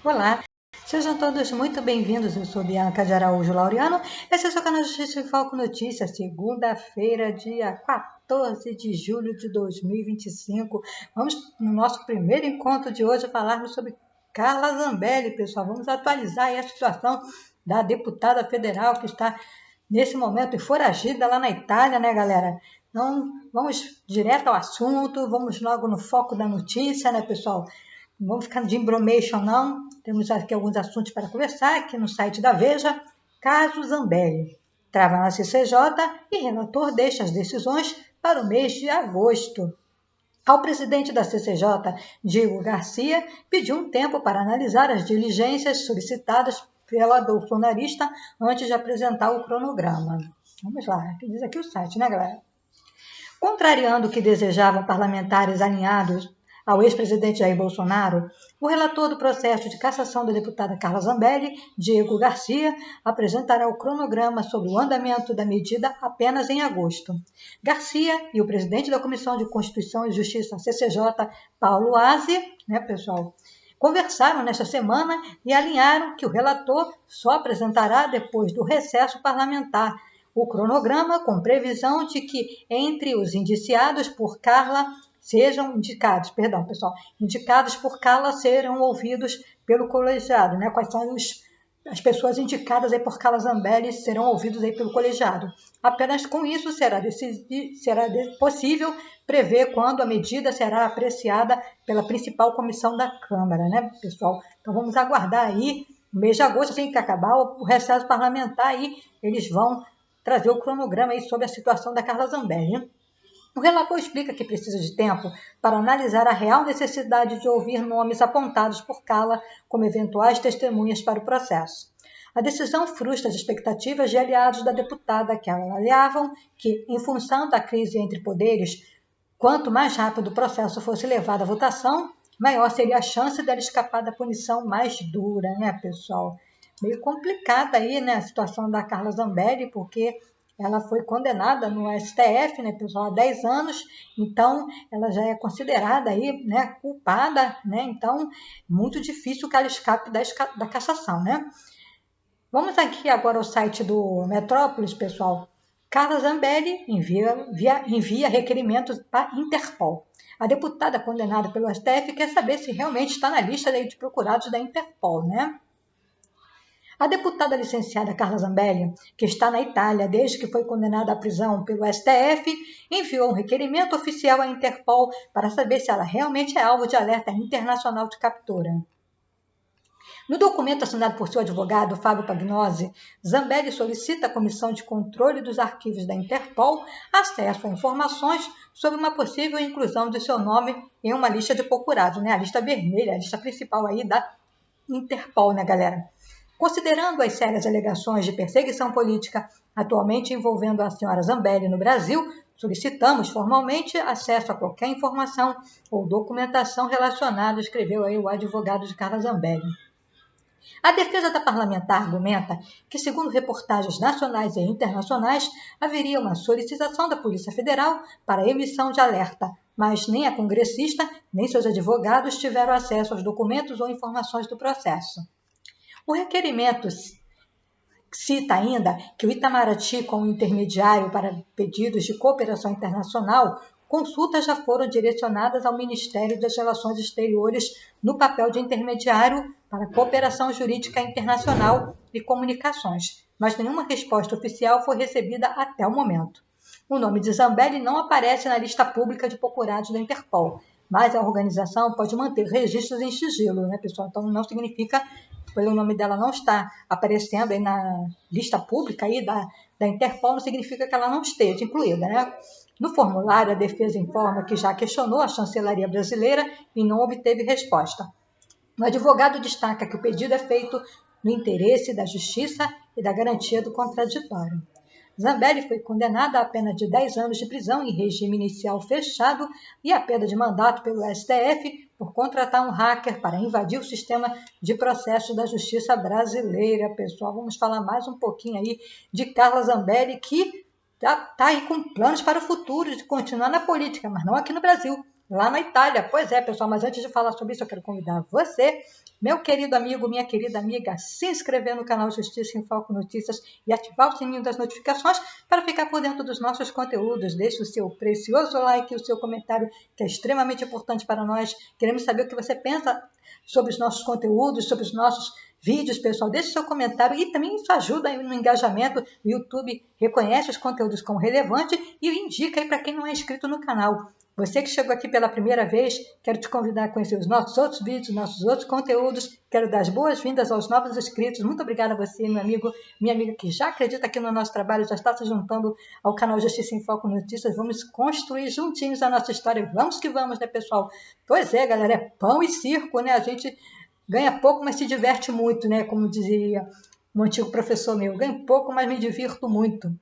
Olá, sejam todos muito bem-vindos. Eu sou Bianca de Araújo Laureano. Esse é o seu canal Justiça em Foco Notícias, segunda-feira, dia 14 de julho de 2025. Vamos no nosso primeiro encontro de hoje falarmos sobre Carla Zambelli, pessoal. Vamos atualizar aí a situação da deputada federal que está nesse momento foragida lá na Itália, né, galera? Então, vamos direto ao assunto, vamos logo no foco da notícia, né, pessoal? Não vamos ficar de embromation, não. Temos aqui alguns assuntos para conversar aqui no site da Veja. Caso Zambelli trava na CCJ e relator deixa as decisões para o mês de agosto. Ao presidente da CCJ, Diego Garcia, pediu um tempo para analisar as diligências solicitadas pela bolsonarista antes de apresentar o cronograma. Vamos lá, que diz aqui o site, né, galera? Contrariando o que desejavam parlamentares alinhados ao ex-presidente Jair Bolsonaro, o relator do processo de cassação da deputada Carla Zambelli, Diego Garcia, apresentará o cronograma sobre o andamento da medida apenas em agosto. Garcia e o presidente da Comissão de Constituição e Justiça, CCJ, Paulo Aze, pessoal, conversaram nesta semana e alinharam que o relator só apresentará depois do recesso parlamentar o cronograma com previsão de que entre os indiciados por Carla indicados por Carla serão ouvidos pelo colegiado, né? Quais são as pessoas indicadas aí por Carla Zambelli serão ouvidos aí pelo colegiado. Apenas com isso será possível prever quando a medida será apreciada pela principal comissão da Câmara, né, pessoal? Então vamos aguardar aí, no mês de agosto, assim que acabar o recesso parlamentar, aí eles vão trazer o cronograma aí sobre a situação da Carla Zambelli. O relator explica que precisa de tempo para analisar a real necessidade de ouvir nomes apontados por Carla como eventuais testemunhas para o processo. A decisão frustra as expectativas de aliados da deputada, que avaliavam que, em função da crise entre poderes, quanto mais rápido o processo fosse levado à votação, maior seria a chance dela escapar da punição mais dura, né, pessoal? Meio complicada aí, né, a situação da Carla Zambelli, porque ela foi condenada no STF, né, pessoal, há 10 anos, então ela já é considerada aí, né, culpada, né, então muito difícil que ela escape da cassação, né. Vamos aqui agora ao site do Metrópolis, pessoal. Carla Zambelli envia requerimentos para Interpol. A deputada condenada pelo STF quer saber se realmente está na lista de procurados da Interpol, né? A deputada licenciada Carla Zambelli, que está na Itália desde que foi condenada à prisão pelo STF, enviou um requerimento oficial à Interpol para saber se ela realmente é alvo de alerta internacional de captura. No documento assinado por seu advogado, Fábio Pagnosi, Zambelli solicita à Comissão de Controle dos Arquivos da Interpol acesso a informações sobre uma possível inclusão de seu nome em uma lista de procurados, né? A lista vermelha, a lista principal aí da Interpol, né, galera? Considerando as sérias alegações de perseguição política atualmente envolvendo a senhora Zambelli no Brasil, solicitamos formalmente acesso a qualquer informação ou documentação relacionada, escreveu aí o advogado de Carla Zambelli. A defesa da parlamentar argumenta que, segundo reportagens nacionais e internacionais, haveria uma solicitação da Polícia Federal para a emissão de alerta, mas nem a congressista nem seus advogados tiveram acesso aos documentos ou informações do processo. O requerimento cita ainda que o Itamaraty, como intermediário para pedidos de cooperação internacional, consultas já foram direcionadas ao Ministério das Relações Exteriores no papel de intermediário para cooperação jurídica internacional e comunicações, mas nenhuma resposta oficial foi recebida até o momento. O nome de Zambelli não aparece na lista pública de procurados da Interpol, mas a organização pode manter registros em sigilo, né, pessoal? Então não significa, pelo nome dela não estar aparecendo aí na lista pública aí da Interpol, não significa que ela não esteja incluída, né? No formulário, a defesa informa que já questionou a chancelaria brasileira e não obteve resposta. O advogado destaca que o pedido é feito no interesse da justiça e da garantia do contraditório. Zambelli foi condenada a pena de 10 anos de prisão em regime inicial fechado e a perda de mandato pelo STF por contratar um hacker para invadir o sistema de processos da justiça brasileira. Pessoal, vamos falar mais um pouquinho aí de Carla Zambelli, que está aí com planos para o futuro de continuar na política, mas não aqui no Brasil. lá na Itália. Pois é, pessoal, mas antes de falar sobre isso, eu quero convidar você, meu querido amigo, minha querida amiga, a se inscrever no canal Justiça em Foco Notícias e ativar o sininho das notificações para ficar por dentro dos nossos conteúdos. Deixe o seu precioso like e o seu comentário, que é extremamente importante para nós. Queremos saber o que você pensa sobre os nossos conteúdos, sobre os nossos vídeos, pessoal. Deixe seu comentário e também isso ajuda no engajamento. O YouTube reconhece os conteúdos como relevantes e indica aí para quem não é inscrito no canal. Você que chegou aqui pela primeira vez, quero te convidar a conhecer os nossos outros vídeos, nossos outros conteúdos. Quero dar as boas-vindas aos novos inscritos. Muito obrigada a você, meu amigo, minha amiga, que já acredita aqui no nosso trabalho, já está se juntando ao canal Justiça em Foco Notícias. Vamos construir juntinhos a nossa história. Vamos que vamos, né, pessoal? Pois é, galera, é pão e circo, né? A gente ganha pouco, mas se diverte muito, né? Como dizia um antigo professor meu, ganho pouco, mas me divirto muito.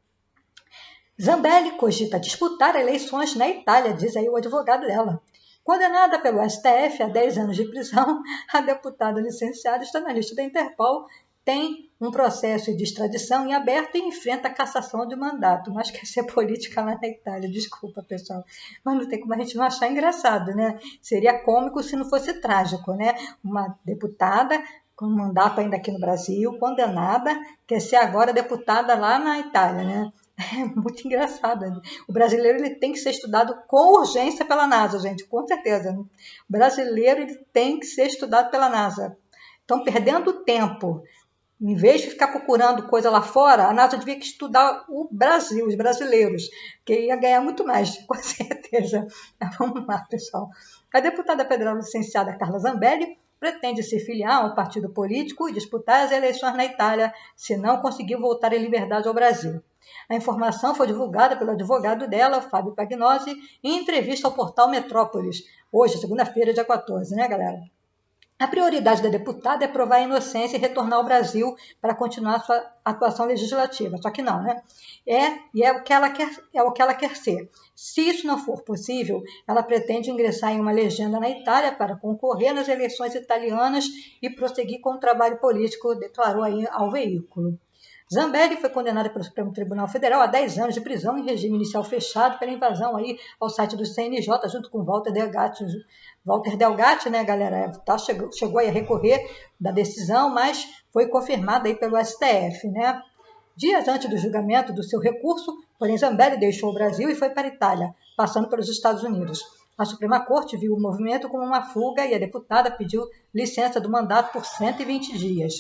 Zambelli cogita disputar eleições na Itália, diz aí o advogado dela. Condenada pelo STF a 10 anos de prisão, a deputada licenciada está na lista da Interpol, tem um processo de extradição em aberto e enfrenta a cassação de mandato, mas quer ser política lá na Itália. Desculpa, pessoal, mas não tem como a gente não achar engraçado, né? Seria cômico se não fosse trágico, né? Uma deputada com mandato ainda aqui no Brasil, condenada, quer ser agora deputada lá na Itália, né? É muito engraçado. O brasileiro ele tem que ser estudado com urgência pela NASA, gente, com certeza. O brasileiro ele tem que ser estudado pela NASA. Estão perdendo tempo. Em vez de ficar procurando coisa lá fora, a NASA devia estudar o Brasil, os brasileiros, que ia ganhar muito mais, com certeza. Vamos lá, pessoal. A deputada federal licenciada Carla Zambelli pretende se filiar a um partido político e disputar as eleições na Itália, se não conseguir voltar em liberdade ao Brasil. A informação foi divulgada pelo advogado dela, Fábio Pagnosi, em entrevista ao portal Metrópolis, hoje, segunda-feira, dia 14, né, galera? A prioridade da deputada é provar a inocência e retornar ao Brasil para continuar sua atuação legislativa. Só que não, né? É o que ela quer ser. Se isso não for possível, ela pretende ingressar em uma legenda na Itália para concorrer nas eleições italianas e prosseguir com o trabalho político, declarou aí ao veículo. Zambelli foi condenada pelo Supremo Tribunal Federal a 10 anos de prisão em regime inicial fechado pela invasão aí ao site do CNJ, junto com Walter Delgatti, né, galera? Chegou aí a recorrer da decisão, mas foi confirmada aí pelo STF, né? Dias antes do julgamento do seu recurso, porém, Zambelli deixou o Brasil e foi para a Itália, passando pelos Estados Unidos. A Suprema Corte viu o movimento como uma fuga e a deputada pediu licença do mandato por 120 dias.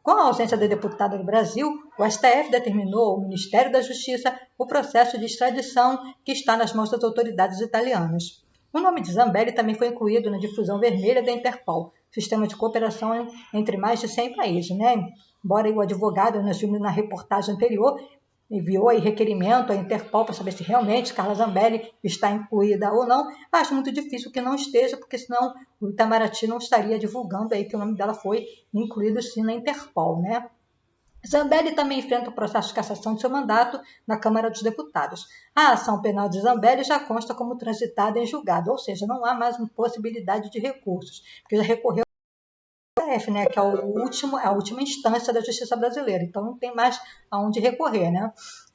Com a ausência da deputada do Brasil, o STF determinou ao Ministério da Justiça o processo de extradição que está nas mãos das autoridades italianas. O nome de Zambelli também foi incluído na difusão vermelha da Interpol, sistema de cooperação entre mais de 100 países, né? Embora o advogado, nós vimos na reportagem anterior, enviou aí requerimento à Interpol para saber se realmente Carla Zambelli está incluída ou não. Acho muito difícil que não esteja, porque senão o Itamaraty não estaria divulgando aí que o nome dela foi incluído sim na Interpol, né? Zambelli também enfrenta o processo de cassação de seu mandato na Câmara dos Deputados. A ação penal de Zambelli já consta como transitada em julgado, ou seja, não há mais possibilidade de recursos, porque já recorreu ao STF, né, que é a última instância da justiça brasileira, então não tem mais aonde recorrer, né?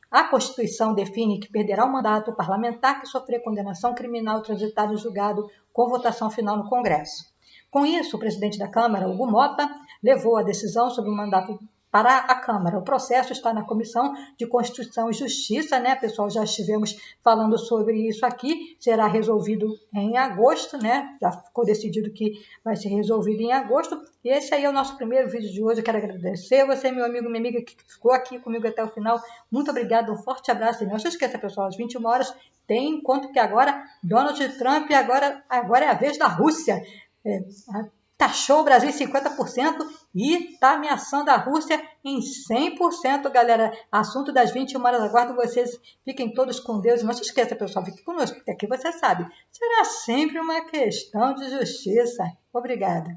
A Constituição define que perderá o mandato parlamentar que sofrer condenação criminal transitada em julgado com votação final no Congresso. Com isso, o presidente da Câmara, Hugo Mota, levou a decisão sobre o mandato para a Câmara. O processo está na Comissão de Constituição e Justiça, né, pessoal? Já estivemos falando sobre isso aqui, será resolvido em agosto, né? Já ficou decidido que vai ser resolvido em agosto. E esse aí é o nosso primeiro vídeo de hoje. Eu quero agradecer você, meu amigo, minha amiga, que ficou aqui comigo até o final. Muito obrigada, um forte abraço. E não se esqueça, pessoal, às 21 horas tem encontro que agora Donald Trump, agora é a vez da Rússia. Taxou o Brasil em 50% e está ameaçando a Rússia em 100%, galera. Assunto das 21 horas. Aguardo vocês. Fiquem todos com Deus. Não se esqueça, pessoal. Fique conosco, porque aqui você sabe. Será sempre uma questão de justiça. Obrigada.